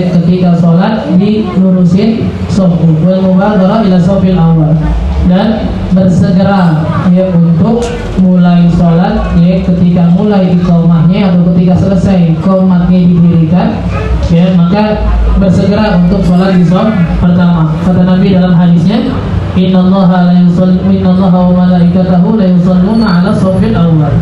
ketika sholat dilurusin sofu wal mubadharah ila sofil awal, dan bersegera untuk mulai sholat ketika mulai iqamahnya atau ketika selesai qomatnya didirikan maka bersegera untuk sholat di shaf pertama. Kata Nabi dalam hadisnya, innallaha wa malaikatahu la yusholluna ala shafil awal.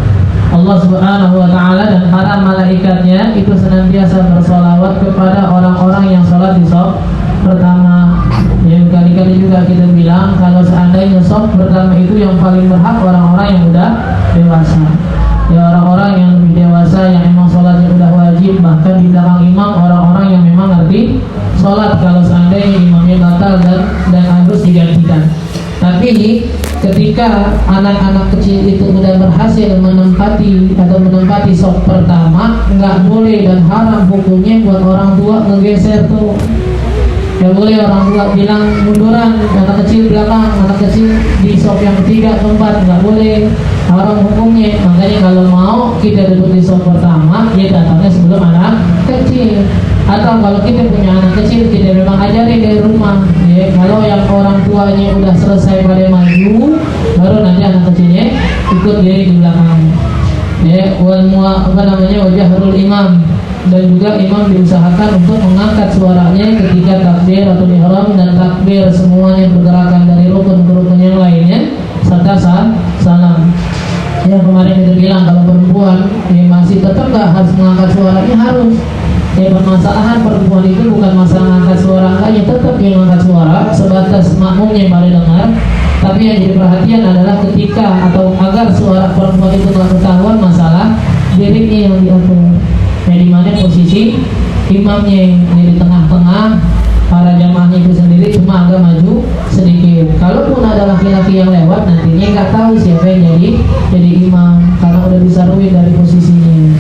Allah subhanahu wa ta'ala dan para malaikatnya itu senantiasa bersolawat kepada orang-orang yang sholat di shaf pertama. Yang kali-kali juga kita bilang kalau seandainya shaf pertama itu yang paling berhak orang-orang yang udah dewasa, orang-orang yang lebih dewasa yang emang sholatnya udah wajib, bahkan di belakang imam orang-orang yang memang ngerti sholat kalau seandainya imamnya batal dan harus digantikan. Tapi ketika anak-anak kecil itu sudah berhasil menempati shaf pertama, nggak boleh dan haram hukumnya buat orang tua ngegeser tuh. Nggak boleh orang tua bilang munduran, anak kecil belakang, anak kecil di shaf yang ketiga, keempat, nggak boleh, haram hukumnya. Makanya kalau mau kita duduk di shaf pertama, datangnya sebelum anak kecil. Atau kalau kita punya anak kecil, kita memang ajarin dari rumah. Kalau yang orang tuanya udah selesai pada maju, baru nanti anak kecilnya ikut diri di belakang. Wajahrul imam, dan juga imam diusahakan untuk mengangkat suaranya ketika takbir atau ihram dan takbir semuanya pergerakan dari rukun ke rukun yang lainnya serta salam. Yang kemarin kita bilang kalau perempuan masih tetap nggak harus mengangkat suaranya, harus. Permasalahan perempuan itu bukan masalah angkat suara enggaknya, tetap yang angkat suara sebatas makmumnya yang pada dengar. Tapi yang jadi perhatian adalah ketika atau agar suara perempuan itu tidak ketahuan masalah liriknya yang diatur. Di mana posisi imamnya yang di tengah-tengah, para jamaahnya itu sendiri cuma agak maju sedikit. Kalaupun ada laki-laki yang lewat, nantinya nggak tahu siapa yang jadi imam karena udah disaruin dari posisinya.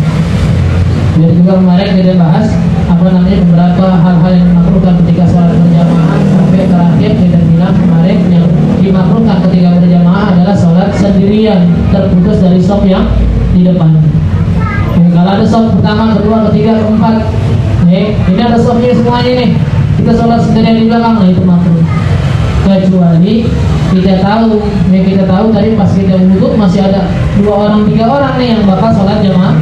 Biar juga kemarin kita bahas beberapa hal-hal yang dimakruhkan ketika sholat berjamaah, sampai terakhir kita bilang kemarin yang dimakruhkan ketika berjamaah adalah sholat sendirian terputus dari shaf yang di depan. Kalau ada shaf pertama, kedua, ketiga, keempat, ini ada shafnya semuanya nih, kita sholat sendirian di belakang, itu makruh. Kecuali kita tahu tadi pas kita wudhu masih ada 2 orang 3 orang nih yang bakal sholat jamaah,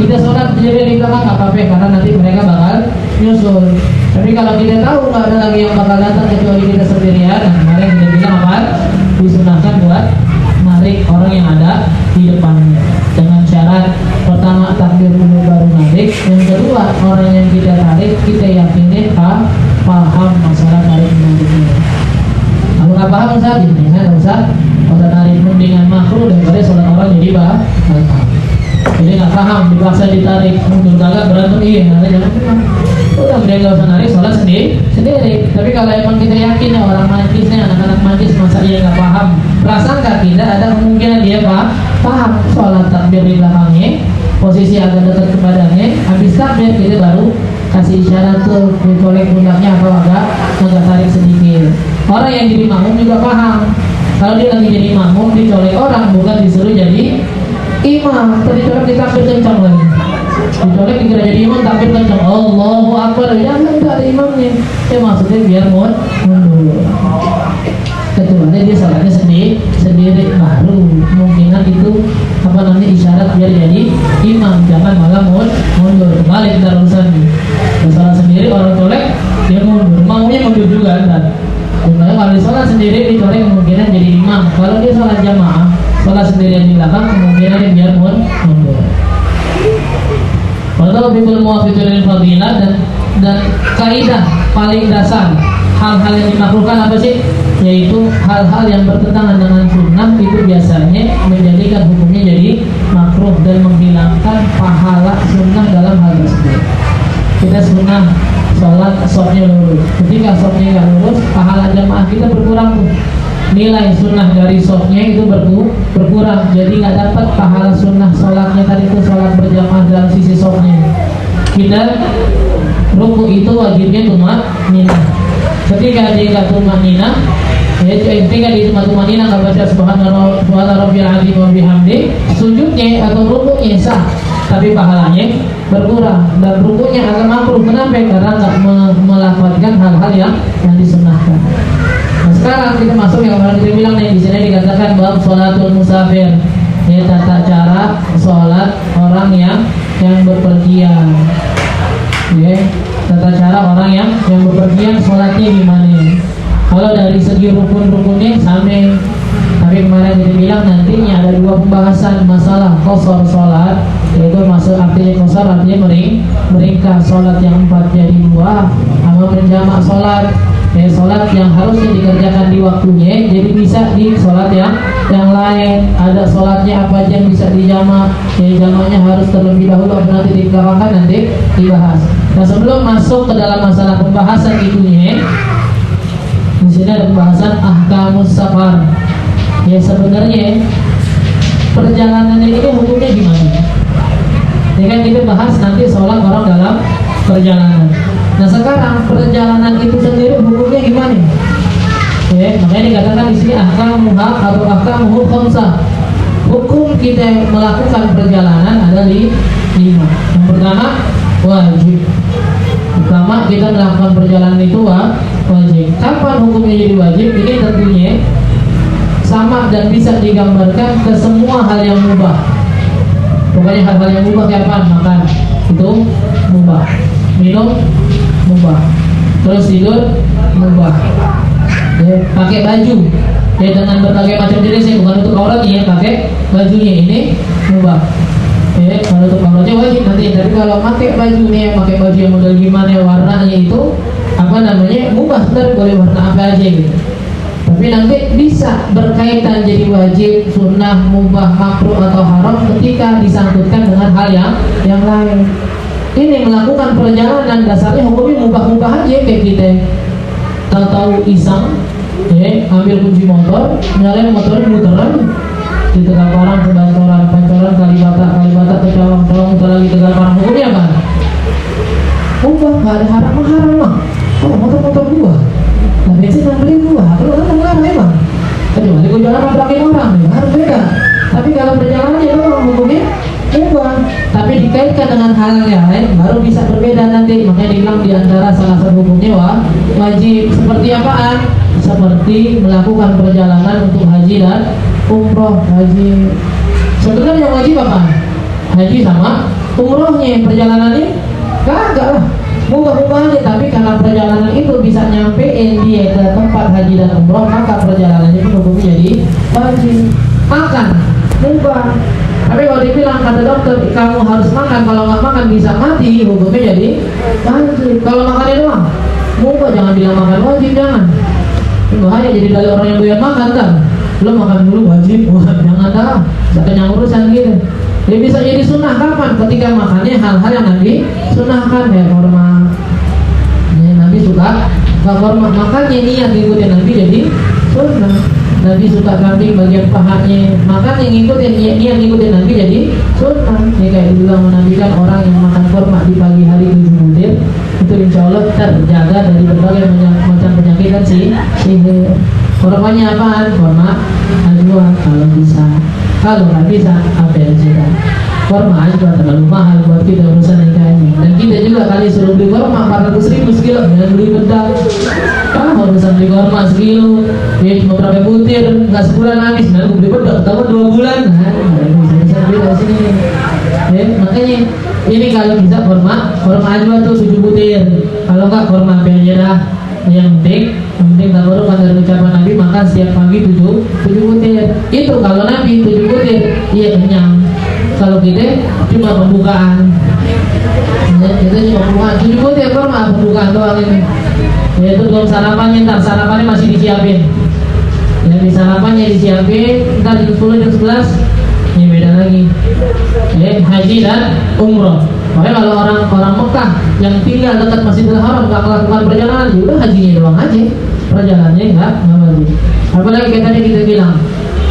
kita sholat sendiri di belakang nggak apa-apa karena nanti mereka bakal nyusul. Tapi kalau kita tahu nggak ada lagi yang bakal datang kecuali kita sendirian, kemarin kita bilang apa? Disunahkan buat narik orang yang ada di depannya dengan syarat pertama takbir dulu baru narik, yang kedua orang yang kita tarik kita yakinin paham masalah tarik menariknya. Kalau nggak paham Ustaz, nggak usah narik, mendingan makruh daripada sholat orang jadi batal. Jadi nggak paham, dipaksa ditarik, mundur kagak berantem, nanti jangan bilang. Udah nggak usah narik, sholat sendiri. Tapi kalau emang kita yakin orang majlisnya, anak-anak majlis masa dia nggak paham, prasangka tidak ada kemungkinan dia paham sholat takbir di belakangnya, posisi agak dekat ke badannya, habis takbir kita baru kasih isyarat tuh dicolek pundaknya atau agak tarik sedikit. Orang yang jadi makmum juga paham. Kalau dia lagi jadi makmum dicolek orang, bukan disuruh jadi imam. Tadi colek ditakbir kencang lagi, dicolek dikira jadi imam takbir kencang, Allahu Akbar, ya enggak ada imamnya. Maksudnya biar mundur. Kecuali dia sholatnya sendiri baru kemungkinan itu isyarat biar jadi imam, jangan malah mundur. Kembali kita urusan nih, sholat sendiri orang colek dia mundur, maunya mundur juga kan. Sebenarnya kalau sholat sendiri dicolek kemungkinan jadi imam. Kalau dia sholat jamaah, sholat sendirian di belakang, kemungkinan biar mundur. Kalau bikul muwafiqil fadilah dan kaidah paling dasar hal-hal yang dimakruhkan apa sih? Yaitu hal-hal yang bertentangan dengan sunnah itu biasanya menjadikan hukumnya jadi makruh dan menghilangkan pahala sunnah dalam hal tersebut. Kita sunnah sholat shafnya lurus, ketika shafnya nggak lurus, pahala jamaah kita berkurang tuh. Nilai sunnah dari shafnya itu berkurang, jadi nggak dapat pahala sunnah sholatnya tadi itu sholat berjamaah dalam sisi shafnya. Kita ruku itu wajibnya tumanina. Ketika dia nggak tumanina, ketika dia cuma tumanina nggak baca subhanallah rabbil azim wa bihamdi, sujudnya atau rukunya sah. tapi pahalanya berkurang. Dan rukunya akan makruh. Kenapa? Karena nggak melafazkan hal-hal yang disunnahkan. Nah, sekarang kita masuk yang orang kita bilang nih, di sini dikatakan bab sholatul musafir, ya, tata cara sholat orang yang berpergian. Ya, tata cara orang yang berpergian sholatnya gimana? Kalau dari segi rukun-rukunnya sama. Tapi kemarin kita bilang nantinya ada dua pembahasan masalah qasar sholat, yaitu masuk artinya qasar artinya meringkas sholat yang 4 jadi 2, sama menjamak sholat, ya, sholat yang harusnya dikerjakan di waktunya jadi bisa di sholat yang lain. Ada sholatnya apa aja yang bisa dijamak, ya, jamaknya harus terlebih dahulu atau nanti dibelakangkan, nanti dibahas. Nah, sebelum masuk ke dalam masalah pembahasan itunya, di sini ada pembahasan ahkamus safar. Ya, sebenarnya perjalanan ini hukumnya gimana? Ya kan kita bahas nanti sholat orang dalam perjalanan. Nah, sekarang perjalanan itu sendiri hukumnya gimana? Ya, makanya dikatakan di sini ahkamuha atau ahkamuhu khamsah. Hukum kita melakukan perjalanan ada 5. Yang pertama, wajib. Pertama, kita melakukan perjalanan itu wajib. Kapan hukumnya jadi wajib? Ini tentunya sama dan bisa digambarkan ke semua hal yang mubah. Pokoknya hal-hal yang mubah kayak apa? Makan itu mubah, minum mubah, terus tidur mubah, ya, pakai baju ya dengan berbagai macam jenisnya, bukan untuk auratnya ya, pakai bajunya ini mubah. Ya, kalau untuk auratnya wajib nanti. Tapi kalau pakai baju nih, pakai baju yang model gimana, warnanya itu apa namanya mubah, sebenarnya boleh warna apa aja gitu. Tapi nanti bisa berkaitan jadi wajib, sunnah, mubah, makruh atau haram ketika disangkutkan dengan hal yang lain. Ini melakukan perjalanan dasarnya hukumnya mubah-mubah aja, kayak kita tahu iseng, ya, ambil kunci motor, nyalain motornya muteran di Tegal Parang ke Pancoran, Kalibata ke Cawang, muter lagi Tegal Parang, hukumnya apa? Mubah, nggak ada haram mah. Oh, motor gua. Nah, bensin yang beli gua, kalau kan ngelarang emang. Kecuali gua jalan nabrakin orang, ya, harus beda. Tapi kalau perjalanan itu hukumnya mubah, tapi dikaitkan dengan hal yang lain baru bisa berbeda nanti. Makanya dibilang di antara salah satu hukumnya wajib. Seperti apaan? Seperti melakukan perjalanan untuk haji dan umroh. Haji sebenarnya yang wajib apa? Haji sama umrohnya. Perjalanannya kagak lah, mubah-mubah aja. Tapi karena perjalanan itu bisa nyampein dia ke tempat haji dan umroh, maka perjalanannya itu hukumnya jadi wajib. Makan mubah, tapi kalau dibilang kata dokter kamu harus makan, kalau nggak makan bisa mati, hukumnya jadi wajib. Kalau makannya doang mubah, jangan bilang makan wajib, jangan. Ini bahaya jadi dari orang yang doyan makan kan, lo makan dulu wajib, wah jangan dah, kenyang urusan gitu. Dia bisa jadi sunnah kapan? Ketika makannya hal-hal yang Nabi sunnahkan, ya korma. Ya, Nabi suka korma, makanya niat ngikutin Nabi jadi sunnah. Nabi suka kambing bagian pahanya, makanya niat ngikutin Nabi jadi sunnah. Ini kayak dibilang Nabi kan orang yang makan korma di pagi hari 7 butir itu insya Allah terjaga dari berbagai macam penyakit dan sihir. Kormanya apaan? Korma ajwa kalau bisa. Kalau nggak bisa, apa yang sudah? Korma ajwa terlalu mahal buat kita urusan nikahnya. Dan kita juga kali suruh beli korma 400.000 sekilo, jangan beli bedak. Urusan beli korma sekilo, ya cuma berapa butir, nggak sebulan habis. Nah, beli bedak, tahu 2 bulan. Nah, bisa beli dari sini. Ya, makanya ini kalau bisa korma ajwa tuh 7 butir. Kalau nggak korma apa aja dah. Yang penting tabaruk dari ucapan Nabi makan setiap pagi 7 butir. Itu kalau Nabi 7 butir, iya kenyang. Kalau kita cuma pembukaan, ya, kita cuma pembukaan 7 butir korma pembukaan doang ini. Yaitu belum sarapannya, ntar sarapannya masih disiapin. Ya, di sarapannya disiapin, ntar jam 10 jam 11 ini beda lagi. Ya, haji dan umroh. Makanya kalau orang Mekah yang tinggal dekat Masjidil Haram nggak melakukan perjalanan, ya udah hajinya doang aja, perjalanannya nggak wajib. Apalagi kayak tadi kita bilang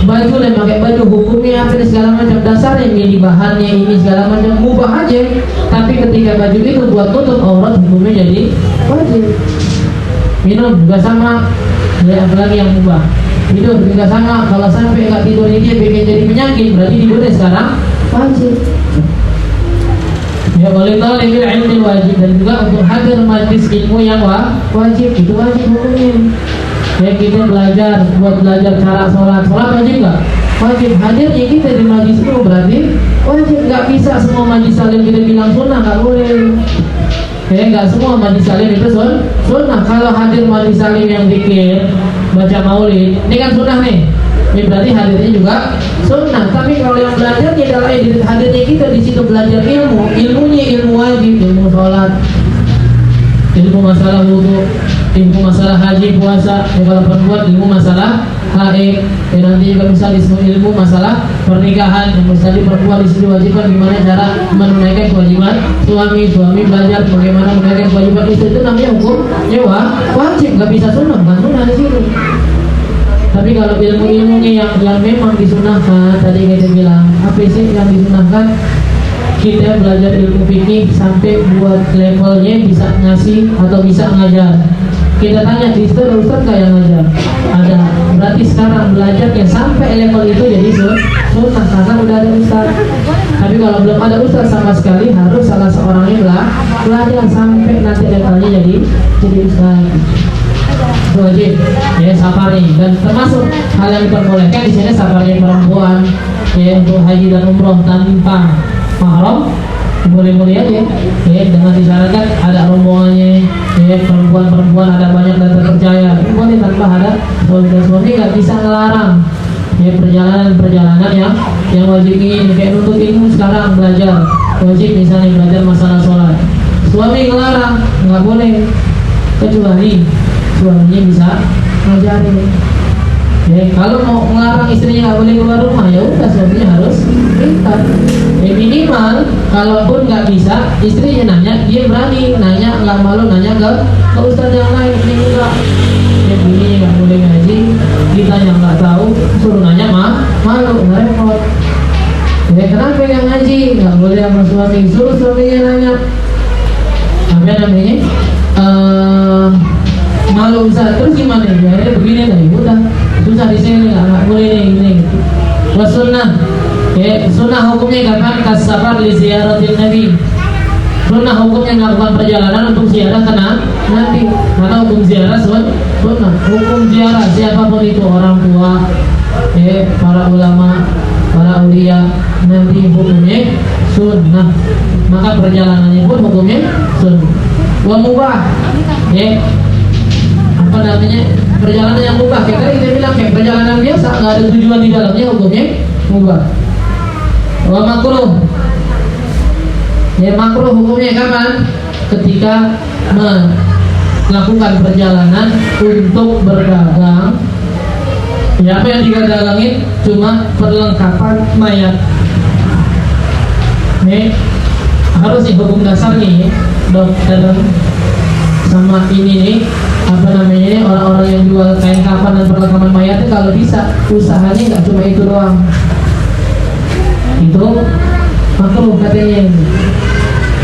baju dan pakai baju hukumnya apa segala macam, dasarnya milih bahannya ini segala macam mubah aja. Tapi ketika baju itu buat tutup aurat hukumnya jadi wajib. Minum juga sama, ya apalagi yang mubah. Tidur juga sama, kalau sampai nggak tidurnya dia bikin jadi penyakit, berarti tidurnya sekarang wajib. Ya boleh talibil ilmi wajib, dan juga untuk hadir majlis ilmu yang wajib, itu wajib hukumnya. Ya kita buat belajar cara sholat wajib nggak? Wajib. Hadirnya kita di majlis ilmu berarti wajib. Nggak bisa semua majlis salim kita bilang sunnah, nggak boleh. Ya nggak semua majlis salim itu sunnah. Kalau hadir majlis salim yang zikir, baca maulid, ini kan sunnah nih. Ini berarti hadirnya juga sunnah. Tapi kalau yang belajarnya adalah hadirnya kita di situ belajar ilmunya ilmu wajib, ilmu sholat, ilmu masalah wudu, ilmu masalah haji, puasa. Kalau perempuan ilmu masalah haid. Nanti juga bisa ilmu masalah pernikahan. Yang misalnya perempuan di sini wajibkan gimana cara menunaikan kewajiban suami belajar bagaimana menunaikan kewajiban istri. Itu namanya hukum wajib, nggak bisa sunnah, bukan sunnah di sini. Tapi kalau ilmu-ilmunya yang memang disunahkan, tadi kita bilang apa sih yang disunahkan? Kita belajar ilmu fikih sampai buat levelnya bisa ngasih atau bisa ngajar. Kita tanya di situ ada ustaz nggak yang ngajar? Ada. Berarti sekarang belajarnya sampai level itu jadi sunnah karena udah ada ustaz. Tapi kalau belum ada ustaz sama sekali, harus salah seorangnya belajar sampai nanti levelnya jadi ustaz. Itu wajib ya safari, dan termasuk hal yang diperbolehkan di sini safarnya perempuan ya untuk haji dan umroh tanpa mahram boleh-boleh aja ya, dengan disyaratkan ada rombongannya ya, perempuan ada banyak dan terpercaya, itu boleh tanpa ada suami, dan suami nggak bisa ngelarang ya perjalanan yang wajib ini. Kayak untuk ilmu sekarang belajar wajib, misalnya belajar masalah sholat, suami ngelarang nggak boleh, kecuali suaminya bisa ngajarin. Ya, kalau mau ngelarang istrinya nggak boleh keluar rumah, ya udah suaminya harus perintah. Ya minimal, kalaupun nggak bisa, istrinya nanya, dia berani nanya, nggak malu nanya ke ustaz yang lain. Ini enggak, ya bininya nggak boleh ngaji, kita yang nggak tahu suruh nanya malu, nggak repot. Ya kenapa yang ngaji nggak boleh sama suami, suruh suaminya nanya. Apa namanya? Malu Ustaz, terus gimana ya? Akhirnya begini nih, udah susah di sini, nggak boleh ini. Wasunnah, ya sunnah hukumnya kapan? Kasafar li ziyaratin Nabi. Sunnah hukumnya melakukan perjalanan untuk ziarah kena Nabi. Karena hukum ziarah sunnah. Hukum ziarah siapapun itu, orang tua, ya para ulama, para ulia, Nabi hukumnya sunnah. Maka perjalanannya pun hukumnya sunnah. Wa mubah, ya. Apa namanya, perjalanan yang mubah. Kita bilang kayak perjalanan biasa, nggak ada tujuan di dalamnya, hukumnya mubah. Wa makruh, ya makruh hukumnya kapan? Ketika melakukan perjalanan untuk berdagang. Ya apa yang didagangin? Cuma perlengkapan mayat. Nih harus sih hukum dasarnya, dokter sama ini nih, apa namanya ini, orang-orang yang jual kain kafan dan perlengkapan mayatnya kalau bisa usahanya nggak cuma itu doang, itu makruh katanya.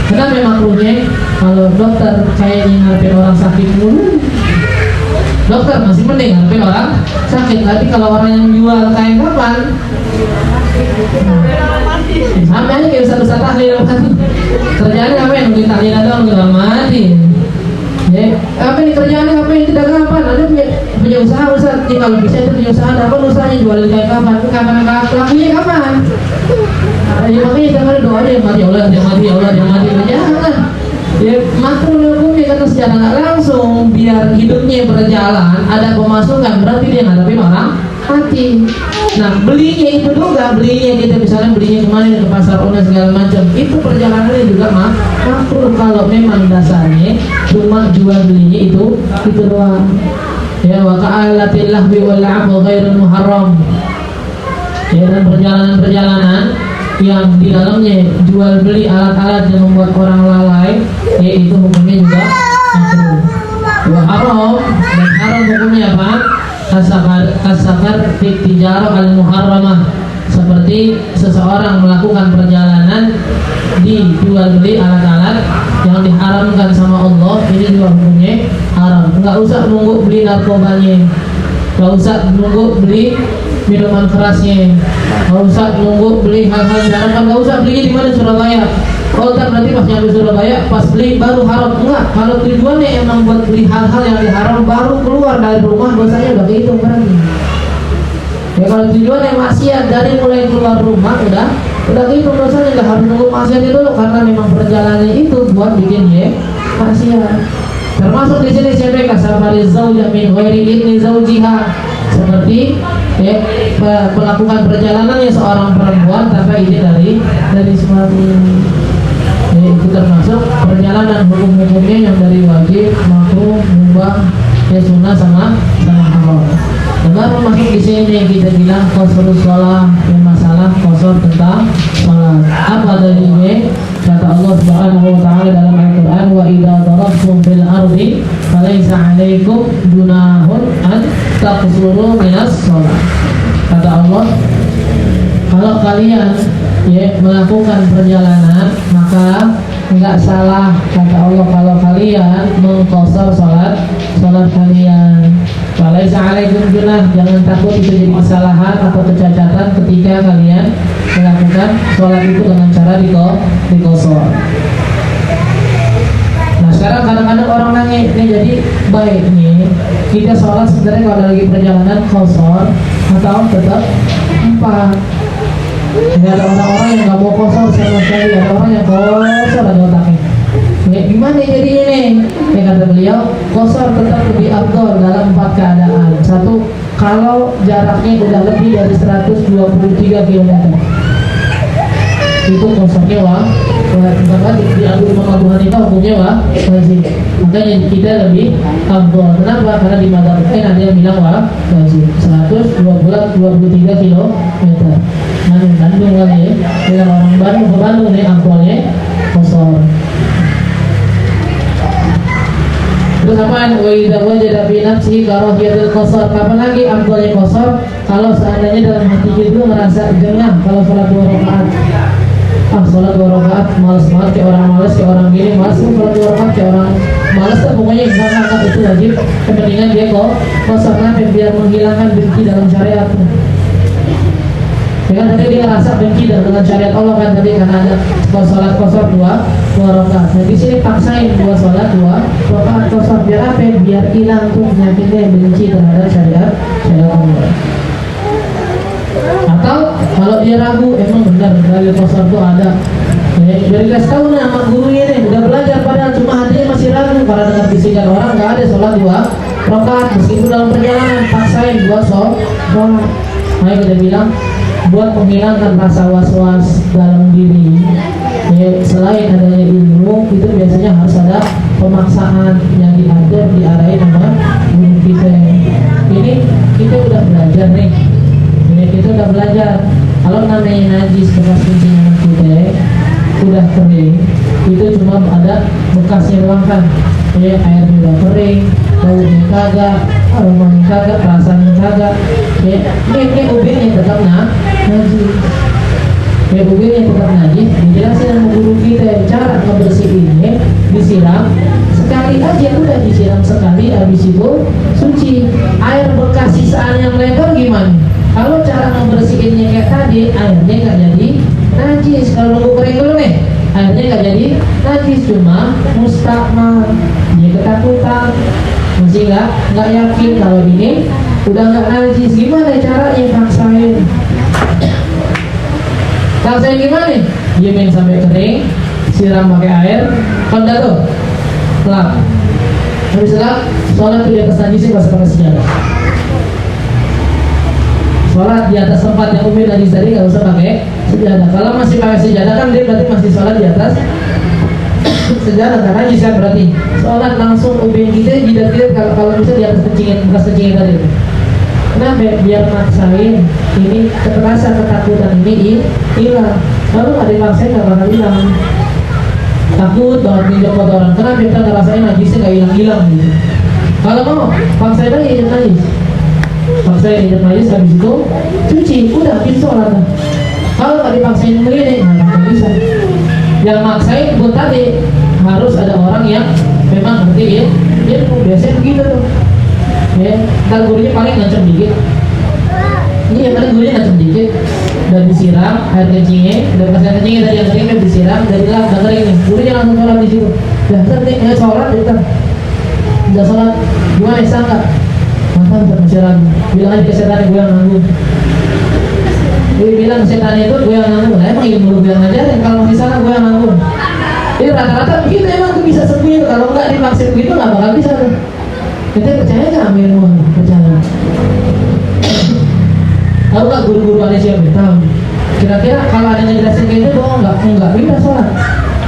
Kenapa makruhnya? Kalau dokter kayaknya ngarepin orang sakit mulu, dokter masih mending ngarepin orang sakit. Tapi kalau orang yang jual kain kafan, sama aja kayak ustaz tahlil kan. Kerjaannya apa yang nungguin tahlilan doang, nggak mati. Ya, apa ini kerjaannya, apa ini dagang apa? Ada punya usaha Ustaz. Ya, kalau bisa itu punya usaha, apa usahanya jualin kayak kapan lakunya kapan? Ya makanya jangan doa dia mati Allah, dia mati Allah, dia mati Allah. Jangan. Ya makruh hukumnya karena secara nggak langsung biar hidupnya berjalan, ada pemasukan, berarti dia ngadepin orang mati. Nah belinya itu juga, belinya kita misalnya belinya kemana, ke pasar online segala macam, itu perjalanannya juga makruh kalau memang dasarnya cuma jual belinya itu doang. Ya wa ka'alatil lahwi wal 'abdu ghairul muharram. Ya, dan perjalanan yang di dalamnya jual beli alat-alat yang membuat orang lalai, yaitu hukumnya juga makruh. Wa haram, dan haram hukumnya apa? Kasafar tijarah al-muharramah, seperti seseorang melakukan perjalanan di jual beli alat-alat yang diharamkan sama Allah, ini juga hukumnya haram. Nggak usah nunggu beli narkobanya, nggak usah nunggu beli minuman kerasnya, nggak usah nunggu beli hal-hal yang diharamkan, nggak usah belinya di mana, Surabaya. Oh tak, berarti pas nyampe Surabaya pas beli baru haram. Enggak, kalau tujuannya emang buat beli hal-hal yang diharam baru keluar dari rumah, dosanya udah kehitung berarti. Ya kalau tujuannya maksiat dari mulai keluar rumah udah kehitung dosanya, nggak harus nunggu maksiat itu dulu, karena memang perjalanannya itu buat bikin ya maksiat. Termasuk di sini saya kasafari zaujah min ghairi idni zaujiha, seperti melakukan perjalanannya seorang perempuan tanpa izin dari suami. Itu termasuk perjalanan hukum-hukumnya yang dari wajib, makruh, mubah, sunnah sama haram. Dan baru masuk di sini kita bilang qasrus shalah, masalah qasar tentang salat. Apa dalilnya? Kata Allah Subhanahu wa taala dalam Al-Qur'an, wa idza darabtum fil ardi falaysa 'alaikum junahun an taqsuru minas shalah. Kata Allah, kalau kalian melakukan perjalanan maka enggak salah, kata Allah, kalau kalian mengqasar salat kalian. Walaysa 'alaikum junah, jangan takut itu jadi kesalahan atau kecacatan ketika kalian melakukan sholat itu dengan cara diqasar. Nah sekarang kadang-kadang orang nanya, ini jadi baik nih kita sholat sebenarnya kalau lagi perjalanan qasar atau tetap 4. Ini ada orang-orang yang nggak mau qasar sama sekali, ada orang yang qasar ada otaknya. Ya, gimana jadi ini? Ya, kata beliau, qasar tetap lebih afdal dalam 4 keadaan. 1, kalau jaraknya udah lebih dari 123 km. Itu qasarnya bahkan diambil Imam Abu Hanifah hukumnya wajib. Makanya kita lebih afdal. Kenapa? Karena di madzhab ada yang bilang wajib. 123 km. Bandung kali ya. Bilang orang Bandung ke Bandung nih afdalnya qasar. Terus apaan? Wa idza wajada fi nafsihi karahiyatul qasar. Kapan lagi afdalnya qasar? Kalau seandainya dalam hati itu merasa jengah kalau sholat 2 rakaat. Sholat 2 rakaat malas banget, kayak orang malas, kayak orang gini malas, sholat 2 rakaat kayak orang malas, pokoknya enggak itu wajib. Kepentingan dia kok qasar, biar menghilangkan benci dalam syariat. Dengan tadi dia ngerasa benci dengan syariat Allah kan tadi, karena ada sholat qasar 2 rakaat. Nah di sini paksain buat sholat 2 rakaat qasar, biar apa? Biar hilang tuh penyakitnya benci terhadap syariat Allah. Atau kalau dia ragu, emang benar dalil qasar itu ada. Biar dikasih tahu nih sama gurunya nih, udah belajar padahal cuma hatinya masih ragu karena dengar bisikan orang nggak ada sholat 2 rakaat meskipun dalam perjalanan, paksain buat sholat. Makanya kita bilang buat menghilangkan rasa was-was dalam diri. Selain adanya ilmu, itu biasanya harus ada pemaksaan yang diatur, diarahin sama guru kita. Ini kita udah belajar nih. Kita udah belajar kalau namanya najis bekas kencing kita udah kering, itu cuma ada bekasnya doang kan. Airnya udah kering, baunya kagak, aromanya kagak, rasanya kagak. Ini ubinnya tetap najis. Ubinnya tetap najis. Dijelasin sama guru kita cara ngebersihinnya, disiram sekali aja, udah disiram sekali, habis itu suci. Air bekas sisaan yang lebar gimana? Kalau cara membersihinnya kayak tadi, airnya nggak jadi najis. Kalau nunggu kering dulu nih, airnya nggak jadi najis, cuma mustakmal. Dia ketakutan, masih nggak yakin kalau ini udah nggak najis. Gimana caranya? Paksain gimana? Diemin sampai kering, siram pakai air, kan udah tuh, lap. Habis lap, sholat di atas najisnya pas pakai sejadah. Sholat di atas tempat yang umum najis tadi nggak usah pakai sejadah. Kalau masih pakai sejadah kan dia berarti masih sholat di atas sejadah, karena najis kan berarti. Sholat langsung ubin kita, jidat kita kalau bisa di atas kencingin, bekas kencingin tadi. Kenapa? Biar maksain ini terasa ketakutan ini hilang. Kalau nggak dipaksain nggak bakal hilang. Takut banget nginjak kotoran. Kenapa? Kita ngerasain najisnya nggak hilang-hilang gitu. Kalau mau paksain aja injak najis. Paksain injak najis, habis itu cuci, udah habis sholat. Kalau nggak dipaksain begini nggak bisa. Yang maksain buat tadi harus ada orang yang memang ngerti ya. Dia biasanya begitu tuh. Ntar gurunya paling ngancam dikit. Ini yang paling gurunya ngancam dikit. udah disiram air kencingnya, udah pas air kencingnya tadi yang kering udah disiram, jadilah udah kering nih. Gurunya langsung sholat di situ. Udah kering, sholat itu. Udah sholat, gimana sah nggak? Mantap, masih ragu. Bilang aja ke setan gue yang nanggung. Dia bilang setan itu gue yang nanggung. Nah, emang ilmu gue yang ngajarin, kalau masih salah gue yang nanggung. Jadi rata-rata begitu emang tuh bisa sembuh itu. Kalau nggak divaksin begitu nggak bakal bisa tuh. Kita percaya nggak sama ilmu? Percaya. Tahu nggak guru-guru ada siapa? Tahu. Kira-kira kalau ada yang ngejelasin kayak gitu bohong nggak? Enggak, bisa sholat.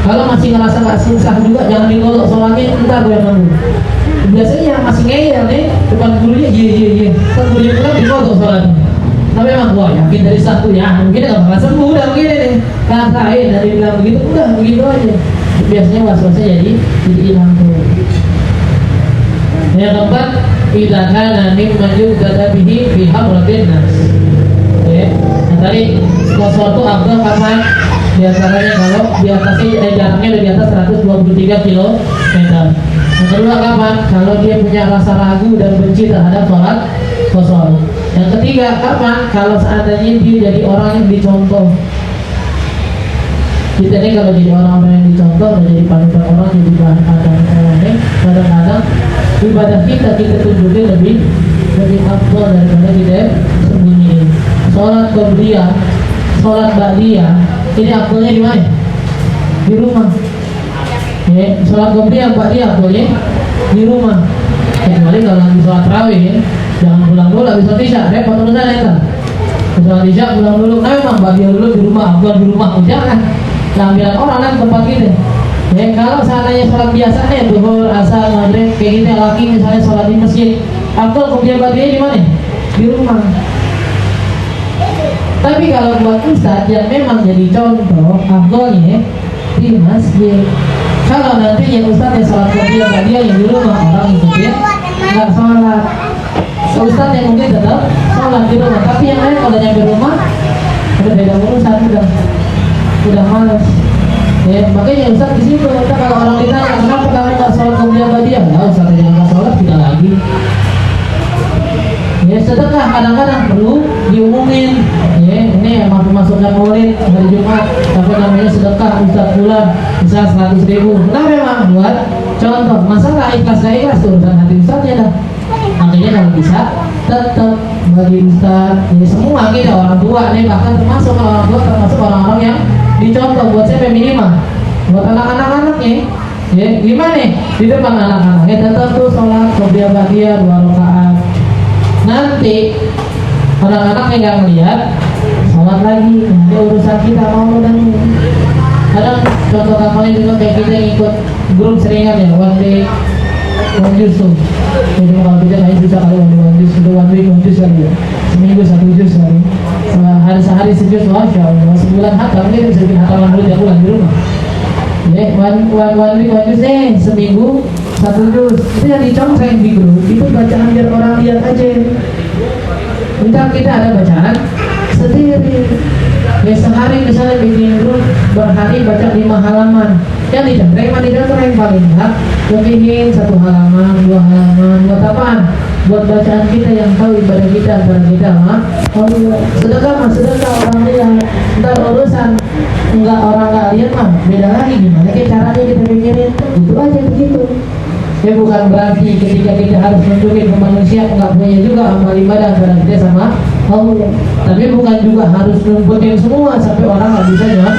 Kalau masih ngerasa nggak susah juga, jangan digolok sholatnya, ntar gue yang nanggung. Biasanya masih ngeyel nih, depan gurunya iya. Kan gurunya pulang digolok sholatnya. Tapi emang gua yakin dari satu ya, mungkin nggak bakal sembuh, udah begini nih. Katakan dari bilang begitu, udah begitu aja. Biasanya was-wasnya jadi hilang tuh. Yang keempat, idza kana mimman yudada bihi fi hadratin nas. Ya, nah tadi sesuatu afdal kapan? Di antaranya kalau di atasnya jaraknya udah di atas 123 km. Yang kedua kapan? Kalau dia punya rasa ragu dan benci terhadap sholat kosong. Yang ketiga kapan? Kalau seandainya dia jadi orang yang dicontoh. Kita ini kalau jadi orang-orang yang dicontoh, jadi panutan orang, jadi bahan panutan orang, kadang-kadang ibadah kita tunjukin lebih afdal daripada kita sembunyiin. Sholat qabliyah, sholat ba'diyah, ini afdalnya di mana? Di rumah. Ya, sholat qabliyah ba'diyah afdalnya di rumah. Kecuali kalau lagi sholat tarawih ya, jangan pulang dulu habis sholat isya, repot urusan itu. Sholat isya pulang dulu, nah memang ba'diyah dulu di rumah, afdal di rumah, jangan. Ambilan orang kan tempat gitu. Ya kalau seandainya sholat biasa nih, zuhur, asar, maghrib, kayak gitu yang laki misalnya sholat di masjid, afdal qabliyah ba'diyah di mana? Di rumah. Tapi kalau buat ustadz yang memang jadi contoh, afdalnya di masjid. Kalau nantinya ustadz yang sholat qabliyah ba'diyah yang di rumah, orang ikutin nggak sholat. Ustadz yang mungkin tetap sholat di rumah, tapi yang lain kalau nyampe rumah udah beda urusan, udah malas. Ya makanya ustadz di situ. Kalau orang ditanya kenapa kamu nggak sholat qabliyah ba'diyah, ya ustadz yang nggak sholat tidak lagi. Ya sedekah kadang-kadang perlu diumumin. Ya ini emang masuknya maulid hari Jumat, tapi namanya sedekah ustadz bulan misal 100.000. Nah memang buat contoh. Masalah ikhlas gak ikhlas urusan hati ustadznya dah. Makanya kalau bisa tetap bagi ustadz. Jadi semua kita orang tua nih, bahkan termasuk orang tua, termasuk orang-orang yang dicontoh buat siapa minimal buat anak-anaknya. Ya gimana di depan anak-anaknya tetap tuh sholat qabliyah ba'diyah 2 rakaat. Nanti anak-anaknya nggak ngeliat sholat lagi, nanti urusan kita mau dan kadang contoh kampanye juga kayak kita yang ikut grup seringan ya, one day one juz tuh. Jadi kalau kita kayaknya bisa kali one juz, itu one week one juz kali ya, seminggu 1 juz kali, sehari sejuz, masya Allah, sebulan hatam ini bisa bikin hataman dulu tiap bulan di rumah. Ya one week one juz seminggu 1 juz, itu yang dicongkreng di grup, itu bacaan biar orang lihat aja. Bentar kita ada bacaan sendiri. Ya sehari misalnya bikin grup berhari baca 5 halaman. Yang dicongkreng paling enggak lebihin 1 halaman, 2 halaman. Buat apaan? Buat bacaan kita yang tahu ibadah kita antara kita mah. Sedekah mah sedekah orang lihat. Ntar urusan enggak orang enggak lihat mah beda lagi gimana kayak caranya kita pikirin. Itu aja begitu. Ya bukan berarti ketika kita harus menunjukin ke manusia enggak punya juga amal ibadah antara kita sama Allah. Tapi bukan juga harus numputin semua sampai orang nggak bisa jawab.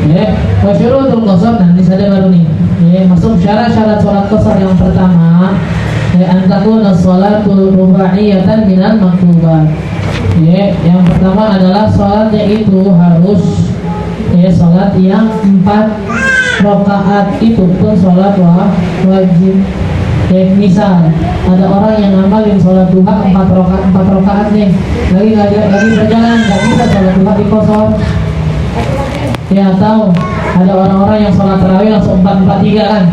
Ya, wasyurutul qasar, nah ini saja baru nih. Ya, masuk syarat-syarat sholat qasar yang pertama, ya antakuna sholatul rubaiyatan minal maktubat. Ya, yang pertama adalah sholatnya itu harus ya sholat yang 4 rakaat, itu pun sholat wajib. Ya, misal ada orang yang ngamalin sholat duha 4 rakaat nih, lagi berjalan nggak bisa sholat duha di kosor. Ya atau ada orang-orang yang sholat tarawih langsung 4-4-3 kan,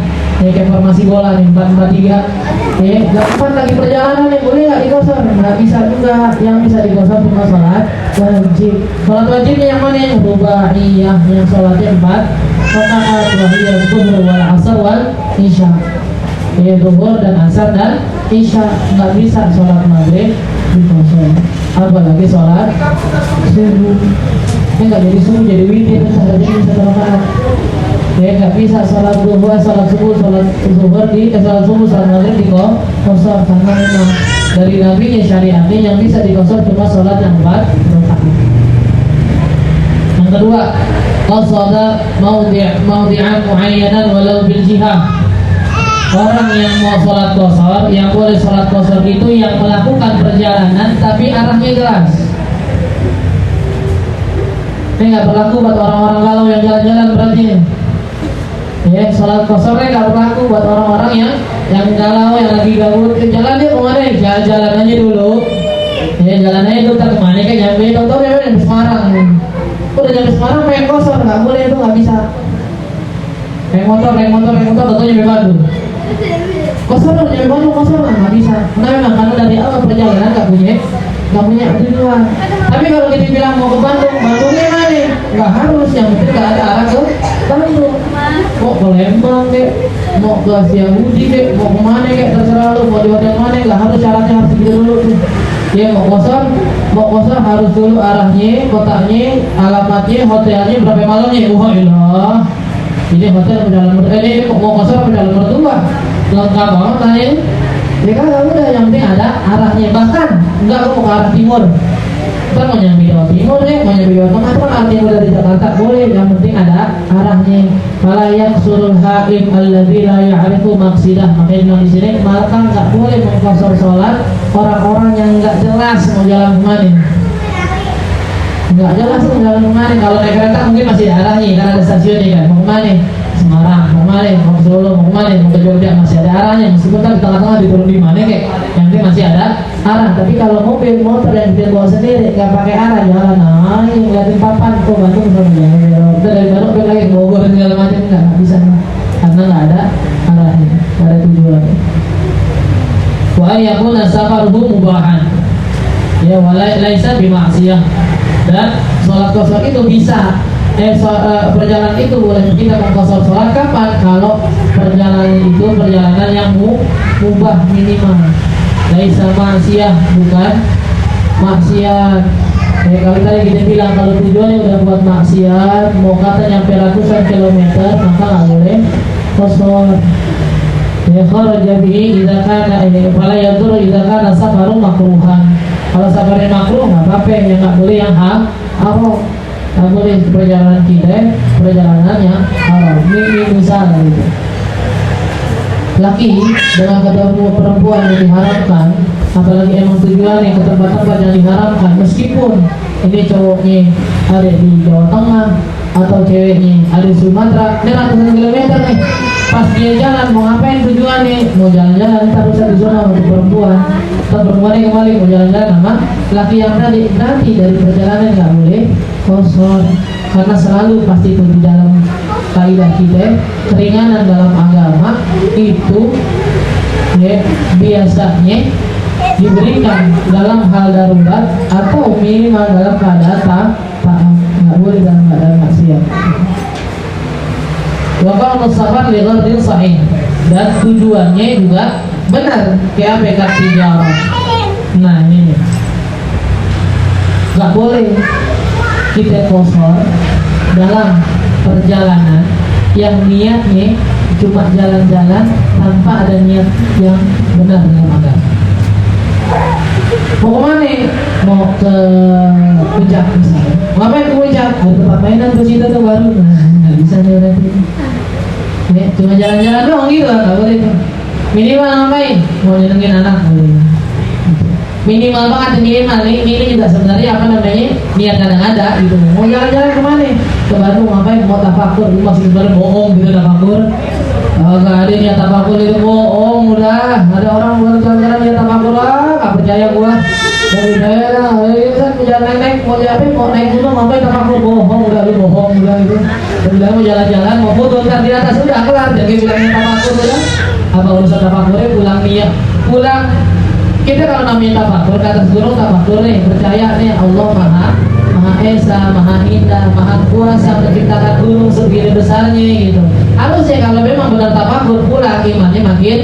ya kayak formasi bola nih 4-4-3. Ya gampang lagi perjalanan nih, boleh nggak dikosor? Nggak bisa juga. Yang bisa dikosor cuma sholat wajib. Sholat wajibnya yang mana? Yang rubaiyah, yang sholatnya 4 rakaat, wahiyah zuhur wal asar wal isya. Ya zuhur dan asar dan isya. Nggak bisa sholat maghrib dikosor. apalagi sholat subuh. Nggak jadi subuh, jadi witir, jadi satu rakaat. Ya nggak bisa sholat duha, sholat subuh, sholat zuhur di sholat subuh, sholat maghrib di kosor, karena memang dari nabinya syariatnya yang bisa dikosor cuma sholat yang 4 rakaat. Yang kedua, qasada mawdi'an muayyanan walau bil jihah. Orang yang mau sholat qasar, yang boleh sholat qasar itu yang melakukan perjalanan tapi arahnya jelas. Ini nggak berlaku buat orang-orang galau yang jalan-jalan berarti. Ya, sholat qasarnya nggak berlaku buat orang-orang yang galau, yang lagi gabut. Jalan dia kemana? Jalan aja dulu. Ya, jalan aja dulu. Tak kemana kan nyampe. Tahu-tahu dia nyampe Semarang. Udah nyampe Semarang pengen qasar, nggak boleh, itu nggak bisa. Naik motor, tahu-tahu nyampe Bandung. Qasar nyampe Bandung, qasar nggak bisa. Nah memang karena dari awal perjalanan nggak punya tujuan. Tapi kalau kita bilang mau ke Bandungnya mana? Nggak harus, yang penting nggak ada arah ke Bandung. Mau ke Lembang kek, mau ke Setiabudi kek, mau kemana kek, terserah lu. Mau di hotel mana, nggak harus, syaratnya harus gitu dulu tuh. Ya mau kosor harus dulu arahnya, kotanya, alamatnya, hotelnya, berapa malamnya. Ilah. Jadi hotel berjalan ini mau kosor berjalan berdua, lengkap banget tanya. Ya kan udah, yang penting ada arahnya. Bahkan enggak mau ke arah timur, kita mau nyampe Jawa Timur deh, mau nyampe Jawa Tengah, itu kan arah timur dari Jakarta boleh, yang penting ada arahnya. Fala yaksurul hakim alladzi la ya'rifu maqsidah. Makanya di sini maka nggak boleh mengqasar sholat orang-orang yang nggak jelas mau jalan kemana. Nggak jelas mau jalan kemana. Kalau naik kereta mungkin masih ada arahnya karena ada stasiunnya kan. Mau kemana? Semarang, mau kemana? Mau ke Solo, mau kemana? Mau ke Jogja, masih ada arahnya. Meskipun kan di tengah-tengah diturun di mana kayak, yang penting masih ada arah. Tapi kalau mobil, motor yang kita bawa sendiri nggak pakai arah, jalan aja ngeliatin papan. Kok Bandung sama jalan, kita dari Bandung ke lagi Bogor dan segala macam, nggak bisa karena nggak ada arahnya, nggak ada tujuannya. Wa yakuna safaruhu mubahan, ya laisa bimaksiyah. Dan sholat qasar itu bisa, perjalanan itu boleh kita mengqasar sholat kapan? Kalau perjalanan itu perjalanan yang mubah minimal, laisa maksiyah, bukan maksiat. Kalau tadi kita bilang kalau tujuannya udah buat maksiat, mau kata nyampe ratusan kilometer, maka nggak boleh qasar. Ya kharaja bihi idza kana fala yadur idza kana safarun makruhan. Kalau safarnya makruh nggak apa-apa, yang nggak boleh yang haram. Nggak boleh perjalanan kita, perjalanan yang haram. Ini misalnya gitu. Laki dengan ketemu perempuan yang diharamkan, apalagi emang tujuannya ke tempat-tempat yang diharamkan, meskipun ini cowoknya ada di Jawa Tengah atau ceweknya ada di Sumatera, dia ratusan kilometer nih. Pas dia jalan mau ngapain tujuannya? Mau jalan-jalan, terus di zona untuk perempuan. Atau perempuannya kembali mau jalan-jalan sama laki yang tadi. Nanti dari perjalanan nggak boleh qasar, karena selalu pasti itu di dalam kaidah kita, keringanan dalam agama itu ya biasanya diberikan dalam hal darurat atau minimal dalam keadaan taat, nggak boleh dalam keadaan maksiat. Wa qala safar li ghardin sahih, dan tujuannya juga benar, kayak bekat tijarah. Nah ini nggak boleh kita qasar dalam perjalanan yang niatnya cuma jalan-jalan tanpa ada niat yang benar dalam agama. Mau kemana? Mau ke Puncak misalnya. Ngapain ke Puncak? Ada tempat mainan ke situ tuh baru. Nah, nggak bisa nih berarti. Ya, cuma jalan-jalan doang gitu, nggak boleh tuh. Minimal ngapain? Mau nyenengin anak boleh. Minimal banget, minimal ini juga sebenarnya apa namanya, niat kadang ada gitu. Mau jalan-jalan kemana? Ke Bandung ngapain? Mau tafakur, masih sebenarnya bohong gitu tafakur. Nggak ada niat tafakur itu, bohong udah. Ada orang baru jalan-jalan niat tafakur lah, nggak percaya gua. Dari daerah, itu kan jalan naik, mau naik gunung ngapain tafakur, bohong udah, lu bohong udah itu. Bilang mau jalan-jalan, mau foto ntar di atas udah kelar, jadi bilangnya tafakur udah. Apa urusan tafakurnya? Pulang niat, pulang. Kita kalau namanya tafakur, ke atas gunung tafakur nih, percaya nih Allah Maha Esa, Maha Indah, Maha Kuasa menciptakan gunung segini besarnya gitu. Harusnya kalau memang benar tafakur, pulang imannya makin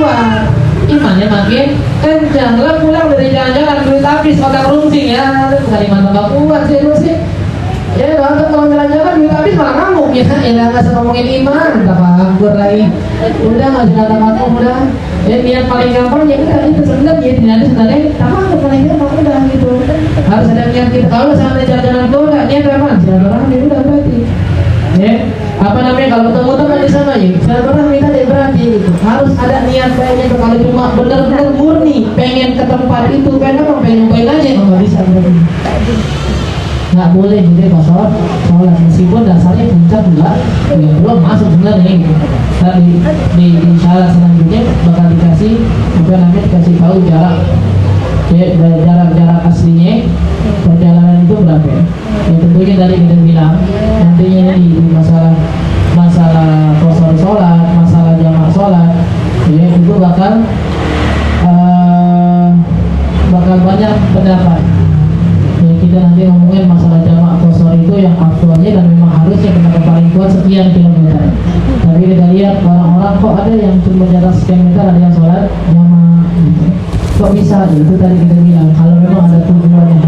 kuat. imannya makin kencang. Lah pulang dari jalan-jalan duit habis otak runcing ya, Kalimantan gak kuat sih lu sih. Ya kalau pulang jalan-jalan duit habis malah ngamuk ya, nggak usah ngomongin iman, tak kabur lagi. Udah nggak usah kata-kata udah. Ya niat paling gampang ya udah itu sebenarnya tidak ada sebenarnya apa paling gampang udah gitu. Harus ada niat kita. Kalau sampai jalan-jalan keluar niat apa? Silaturahmi udah berarti. Ya, apa namanya kalau ketemu teman di sana ya, silaturahmi tadi berarti gitu. Harus ada niat kayaknya tuh kalau cuma benar-benar murni pengen ke tempat itu, pengen apa? Pengen nyobain aja, nggak bisa berarti. Nggak boleh jadi sholat meskipun dasarnya puncak juga ya belum masuk sebenarnya gitu. Tadi di syarat selanjutnya bakal dikasih apa namanya dikasih tahu jarak jarak aslinya perjalanan itu berapa ya. Tentunya tadi kita bilang nantinya di masalah qasar sholat, masalah jamak sholat ya itu bakal banyak pendapat. Ya, kita nanti ngomongin masalah jamak qasar itu yang aktualnya dan memang harusnya pendapat paling kuat sekian kilometer. Tapi kita lihat orang-orang kok ada yang cuma jarak sekian meter, ada yang sholat jamak gitu. Kok bisa? Itu tadi kita bilang kalau memang ada tujuan yang